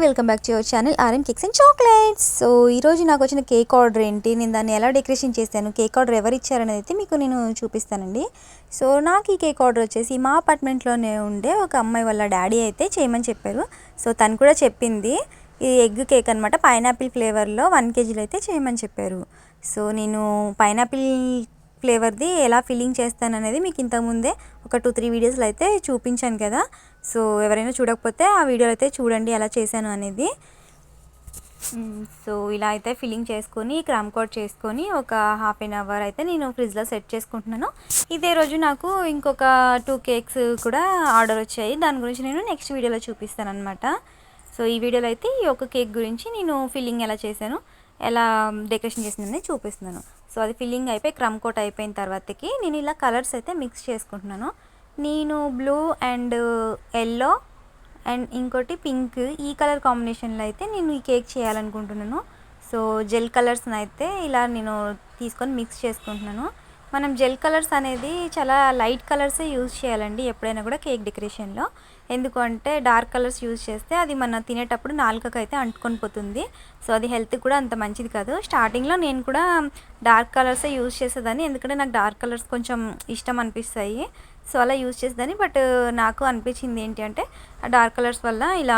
Welcome back to your channel RM cakes and chocolates. So ఈరోజు నాకు వచ్చిన cake order ఏంటి, నేను దాన్ని ఎలా డెకరేషన్ చేశాను, కేక్ ఆర్డర్ ఎవరు ఇచ్చారనేది అయితే మీకు నేను చూపిస్తానండి. సో నాకు ఈ కేక్ ఆర్డర్ వచ్చేసి మా అపార్ట్మెంట్లోనే ఉండే ఒక అమ్మాయి వాళ్ళ డాడీ అయితే చేయమని చెప్పారు. సో తను కూడా చెప్పింది ఇది ఎగ్ కేక్ అనమాట, పైనాపిల్ ఫ్లేవర్లో 1 kg అయితే చేయమని చెప్పారు. సో నేను పైనాపిల్ ఫ్లేవర్ది ఎలా ఫిల్లింగ్ చేస్తాను అనేది మీకు ఇంతకుముందే ఒక 2-3 వీడియోస్లో అయితే చూపించాను కదా. సో ఎవరైనా చూడకపోతే ఆ వీడియోలో అయితే చూడండి ఎలా చేశాను అనేది. సో ఇలా అయితే ఫిల్లింగ్ చేసుకొని క్రమ్ కోట్ చేసుకొని ఒక ½ an hour అయితే నేను ఫ్రిడ్జ్లో సెట్ చేసుకుంటున్నాను. ఇదే రోజు నాకు ఇంకొక 2 కేక్స్ కూడా ఆర్డర్ వచ్చాయి, దాని గురించి నేను నెక్స్ట్ వీడియోలో చూపిస్తాను అనమాట. సో ఈ వీడియోలో అయితే ఈ ఒక కేక్ గురించి నేను ఫిల్లింగ్ ఎలా చేశాను, ఎలా డెకరేషన్ చేసిందని చూపిస్తున్నాను. సో అది ఫిల్లింగ్ అయిపోయి క్రమ్ కోట్ అయిపోయిన తర్వాతకి నేను ఇలా కలర్స్ అయితే మిక్స్ చేసుకుంటున్నాను. నేను బ్లూ అండ్ ఎల్లో అండ్ ఇంకోటి పింక్, ఈ కలర్ కాంబినేషన్లో అయితే నేను ఈ కేక్ చేయాలనుకుంటున్నాను. సో జెల్ కలర్స్ని అయితే ఇలా నేను తీసుకొని మిక్స్ చేసుకుంటున్నాను. మనం జెల్ కలర్స్ అనేది చాలా లైట్ కలర్సే యూజ్ చేయాలండి ఎప్పుడైనా కూడా కేక్ డెకరేషన్లో. ఎందుకంటే డార్క్ కలర్స్ యూజ్ చేస్తే అది మనం తినేటప్పుడు నాలుకకు అయితే అంటుకొని పోతుంది. సో అది హెల్త్కి కూడా అంత మంచిది కాదు. స్టార్టింగ్లో నేను కూడా డార్క్ కలర్సే యూజ్ చేసేదాన్ని, ఎందుకంటే నాకు డార్క్ కలర్స్ కొంచెం ఇష్టం అనిపిస్తాయి. సో అలా యూజ్ చేసేదాన్ని. బట్ నాకు అనిపించింది ఏంటి అంటే ఆ డార్క్ కలర్స్ వల్ల ఇలా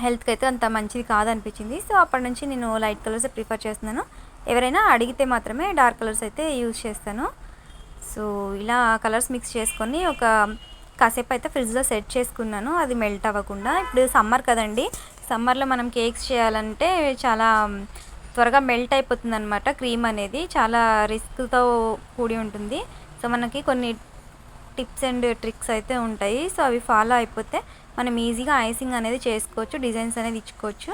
హెల్త్కి అయితే అంత మంచిది కాదనిపించింది. సో అప్పటి నుంచి నేను లైట్ కలర్సే ప్రిఫర్ చేస్తున్నాను. ఎవరైనా అడిగితే మాత్రమే డార్క్ కలర్స్ అయితే యూజ్ చేస్తాను. సో ఇలా కలర్స్ మిక్స్ చేసుకొని ఒక కాసేపు అయితే ఫ్రిడ్జ్లో సెట్ చేసుకున్నాను, అది మెల్ట్ అవ్వకుండా. ఇప్పుడు సమ్మర్ కదండి, సమ్మర్లో మనం కేక్స్ చేయాలంటే చాలా త్వరగా మెల్ట్ అయిపోతుంది అనమాట. క్రీమ్ అనేది చాలా రిస్క్తో కూడి ఉంటుంది. సో మనకి కొన్ని టిప్స్ అండ్ ట్రిక్స్ అయితే ఉంటాయి. సో అవి ఫాలో అయిపోతే మనం ఈజీగా ఐసింగ్ అనేది చేసుకోవచ్చు, డిజైన్స్ అనేది ఇచ్చుకోవచ్చు.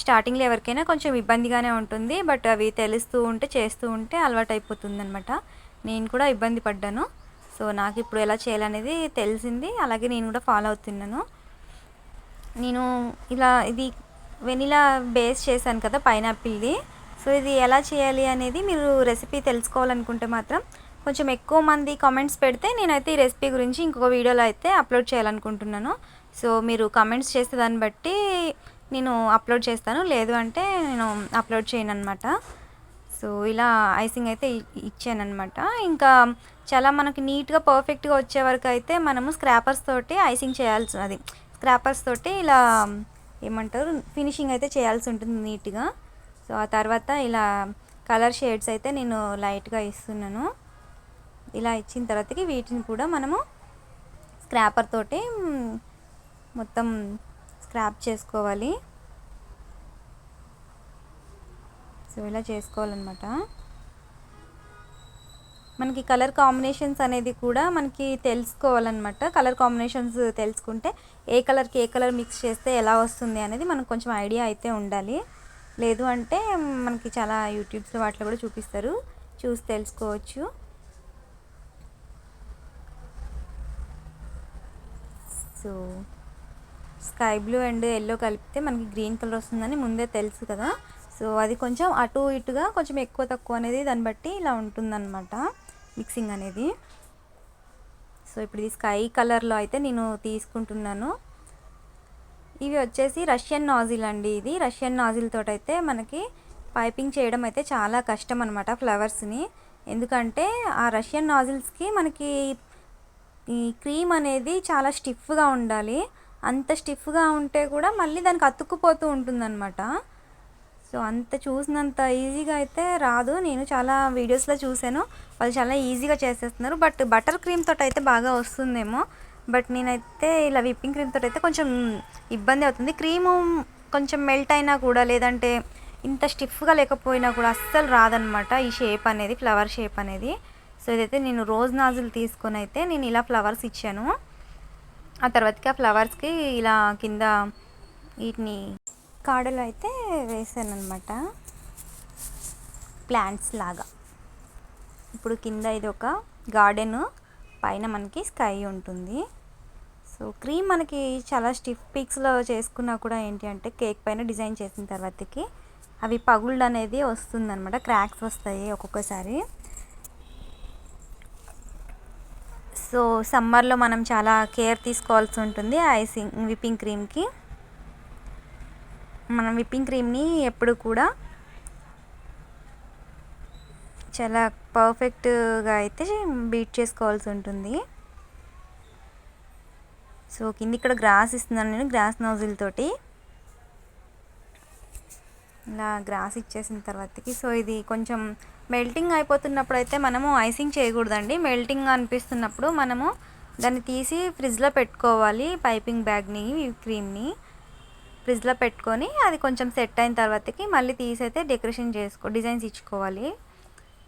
స్టార్టింగ్లో ఎవరికైనా కొంచెం ఇబ్బందిగానే ఉంటుంది, బట్ అవి తెలుస్తూ ఉంటే చేస్తూ ఉంటే అలవాటు అయిపోతుంది అనమాట. నేను కూడా ఇబ్బంది పడ్డాను. సో నాకు ఇప్పుడు ఎలా చేయాలనేది తెలిసింది, అలాగే నేను కూడా ఫాలో అవుతున్నాను. నేను ఇలా ఇది వెనిలా బేస్ చేశాను కదా పైనాపిల్ది. సో ఇది ఎలా చేయాలి అనేది మీరు రెసిపీ తెలుసుకోవాలనుకుంటే మాత్రం కొంచెం ఎక్కువ మంది కామెంట్స్ పెడితే నేనైతే ఈ రెసిపీ గురించి ఇంకొక వీడియోలో అయితే అప్లోడ్ చేయాలనుకుంటున్నాను. సో మీరు కామెంట్స్ చేస్తే దాన్ని బట్టి నేను అప్లోడ్ చేస్తాను, లేదు అంటే నేను అప్లోడ్ చేయను అనమాట. సో ఇలా ఐసింగ్ అయితే ఇచ్చానమాట. ఇంకా చాలా మనకి నీట్గా పర్ఫెక్ట్గా వచ్చే వరకు అయితే మనము స్క్రాపర్స్ తోటి ఐసింగ్ చేయాల్సి, అది స్క్రాపర్స్ తోటి ఇలా ఏమంటారు ఫినిషింగ్ అయితే చేయాల్సి ఉంటుంది నీట్గా. సో ఆ తర్వాత ఇలా కలర్ షేడ్స్ అయితే నేను లైట్గా ఇస్తున్నాను. ఇలా ఇచ్చిన తర్వాతకి వీటిని కూడా మనము స్క్రాపర్ తోటి మొత్తం స్క్రాప్ చేసుకోవాలి. సో ఇలా చేసుకోవాలన్నమాట. మనకి కలర్ కాంబినేషన్స్ అనేది కూడా మనకి తెలుసుకోవాలన్నమాట. కలర్ కాంబినేషన్స్ తెలుసుకుంటే ఏ కలర్కి ఏ కలర్ మిక్స్ చేస్తే ఎలా వస్తుంది అనేది మనకు కొంచెం ఐడియా అయితే ఉండాలి. లేదు అంటే మనకి చాలా యూట్యూబ్స్లో వాటిలో కూడా చూపిస్తారు, చూసి తెలుసుకోవచ్చు. So sky blue and yellow కలిపితే మనకి గ్రీన్ కలర్ వస్తుందని ముందే తెలుసు కదా. సో అది కొంచెం అటు ఇటుగా కొంచెం ఎక్కువ తక్కువ అనేది దాన్ని బట్టి ఇలా ఉంటుందన్నమాట మిక్సింగ్ అనేది. సో ఇప్పుడు ఇది స్కై కలర్లో అయితే నేను తీసుకుంటున్నాను. ఇవి వచ్చేసి రష్యన్ నాజిల్ అండి. ఇది రష్యన్ నాజిల్ తోటి అయితే మనకి పైపింగ్ చేయడం అయితే చాలా కష్టం అనమాట ఫ్లవర్స్ని. ఎందుకంటే ఆ రష్యన్ నాజిల్స్కి మనకి ఈ క్రీమ్ అనేది చాలా స్టిఫ్గా ఉండాలి. అంత స్టిఫ్గా ఉంటే కూడా మళ్ళీ దానికి అతుక్కుపోతూ ఉంటుందన్నమాట. సో అంత చూసినంత ఈజీగా అయితే రాదు. నేను చాలా వీడియోస్లో చూశాను, వాళ్ళు చాలా ఈజీగా చేసేస్తున్నారు. బట్ బటర్ క్రీమ్ తోటి అయితే బాగా వస్తుందేమో, బట్ నేనైతే ఇలా విప్పింగ్ క్రీమ్ తోటి అయితే కొంచెం ఇబ్బంది అవుతుంది. క్రీము కొంచెం మెల్ట్ అయినా కూడా, లేదంటే ఇంత స్టిఫ్గా లేకపోయినా కూడా అస్సలు రాదనమాట ఈ షేప్ అనేది, ఫ్లవర్ షేప్ అనేది. సో ఇదైతే నేను రోజ్ నాజిల్ తీసుకొని అయితే నేను ఇలా ఫ్లవర్స్ ఇచ్చాను. ఆ తర్వాతకి ఆ ఫ్లవర్స్కి ఇలా కింద వీటిని కాడలు అయితే వేసాను అనమాట, ప్లాంట్స్ లాగా. ఇప్పుడు కింద ఇది ఒక గార్డెన్, పైన మనకి స్కై ఉంటుంది. సో క్రీమ్ మనకి చాలా స్టిఫ్ పీక్స్లో చేసుకున్నా కూడా ఏంటి అంటే కేక్ పైన డిజైన్ చేసిన తర్వాతకి అవి పగుళ్ళు అనేది వస్తుందన్నమాట, క్రాక్స్ వస్తాయి ఒక్కొక్కసారి. సో సమ్మర్లో మనం చాలా కేర్ తీసుకోవాల్సి ఉంటుంది ఐసింగ్ విప్పింగ్ క్రీమ్కి. మనం విప్పింగ్ క్రీమ్ని ఎప్పుడు కూడా చాలా పర్ఫెక్ట్గా అయితే బీట్ చేసుకోవాల్సి ఉంటుంది. సో కింద ఇక్కడ గ్రాస్ ఇస్తున్నాను నేను, గ్రాస్ నోజిల్ తోటి ఇలా గ్రాస్ ఇచ్చేసిన తర్వాతకి సో ఇది కొంచెం మెల్టింగ్ అయిపోతున్నప్పుడు అయితే మనము ఐసింగ్ చేయకూడదండి. మెల్టింగ్ అనిపిస్తున్నప్పుడు మనము దాన్ని తీసి ఫ్రిడ్జ్లో పెట్టుకోవాలి. పైపింగ్ బ్యాగ్ని క్రీమ్ని ఫ్రిడ్జ్లో పెట్టుకొని అది కొంచెం సెట్ అయిన తర్వాతకి మళ్ళీ తీసి అయితే డిజైన్స్ ఇచ్చుకోవాలి.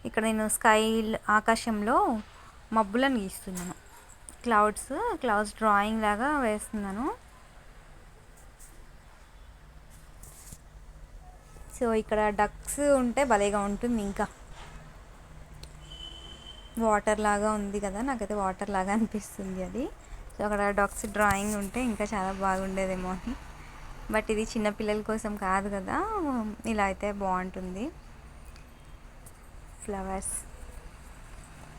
ఇక్కడ నేను ఆకాశంలో మబ్బులను గీస్తున్నాను, క్లౌడ్స్ డ్రాయింగ్ లాగా వేస్తున్నాను. సో ఇక్కడ డక్స్ ఉంటే భలేగా ఉంటుంది. ఇంకా వాటర్ లాగా ఉంది కదా, నాకైతే వాటర్ లాగా అనిపిస్తుంది అది. సో అక్కడ డక్స్ డ్రాయింగ్ ఉంటే ఇంకా చాలా బాగుండేదేమో అని. బట్ ఇది చిన్నపిల్లల కోసం కాదు కదా, ఇలా అయితే బాగుంటుంది. ఫ్లవర్స్,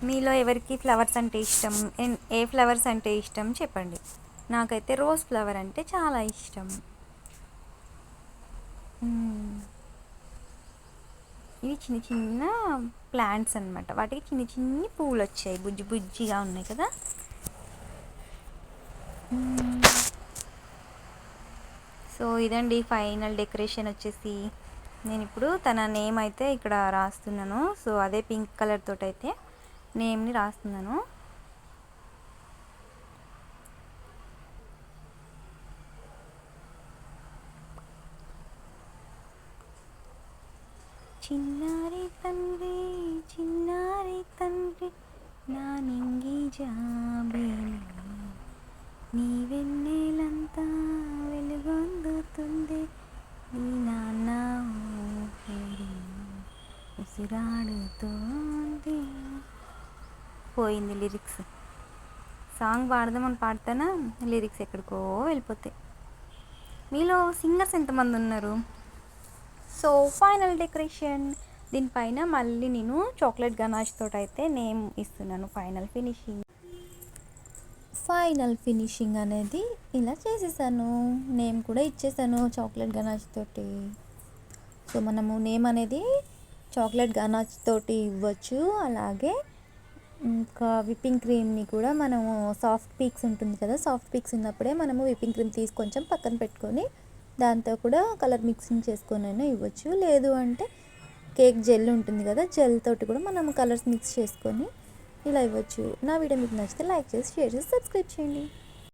మీలో ఎవరికి ఫ్లవర్స్ అంటే ఇష్టం, ఏ ఫ్లవర్స్ అంటే ఇష్టం చెప్పండి. నాకైతే రోజ్ ఫ్లవర్ అంటే చాలా ఇష్టం. ఇవి చిన్న చిన్న ప్లాంట్స్ అన్నమాట, వాటికి చిన్న చిన్ని పువ్వులు వచ్చాయి, బుజ్జిగా ఉన్నాయి కదా. సో ఇదండి ఫైనల్ డెకరేషన్ వచ్చేసి. నేను ఇప్పుడు తన నేమ్ అయితే ఇక్కడ రాస్తున్నాను. సో అదే పింక్ కలర్ తోటి అయితే నేమ్ని రాస్తున్నాను. చిన్నారి తండ్రి నా నింగి జాబిలి, నీ వెన్నెలంతా వెలుగొందుతుంది, నీ నాన్న ఉసిరాడుతోంది. పోయింది లిరిక్స్. సాంగ్ పాడదామని పాడతానా, లిరిక్స్ ఎక్కడికో వెళ్ళిపోతాయి. మీలో సింగర్స్ ఎంతమంది ఉన్నారు? సో ఫైనల్ డెకరేషన్, దీనిపైన మళ్ళీ నేను చాక్లెట్ గనాష్ తోటి అయితే నేమ్ ఇస్తున్నాను. ఫైనల్ ఫినిషింగ్ అనేది ఇలా చేసేసాను. నేమ్ కూడా ఇచ్చేసాను చాక్లెట్ గనాష్ తోటి. సో మనము నేమ్ అనేది చాక్లెట్ గనాష్ తోటి ఇవ్వచ్చు. అలాగే ఇంకా విప్పింగ్ క్రీమ్ని కూడా మనము సాఫ్ట్ పీక్స్ ఉంటుంది కదా, సాఫ్ట్ పీక్స్ ఉన్నప్పుడే మనము విప్పింగ్ క్రీమ్ తీసి కొంచెం పక్కన పెట్టుకొని దాంతో కూడా కలర్ మిక్సింగ్ చేసుకొని అయినా ఇవ్వచ్చు. లేదు అంటే కేక్ జెల్ ఉంటుంది కదా, జెల్ తోటి కూడా మనం కలర్స్ మిక్స్ చేసుకొని ఇలా ఇవ్వచ్చు. నా వీడియో మీకు నచ్చితే లైక్ చేసి, షేర్ చేసి, సబ్స్క్రైబ్ చేయండి.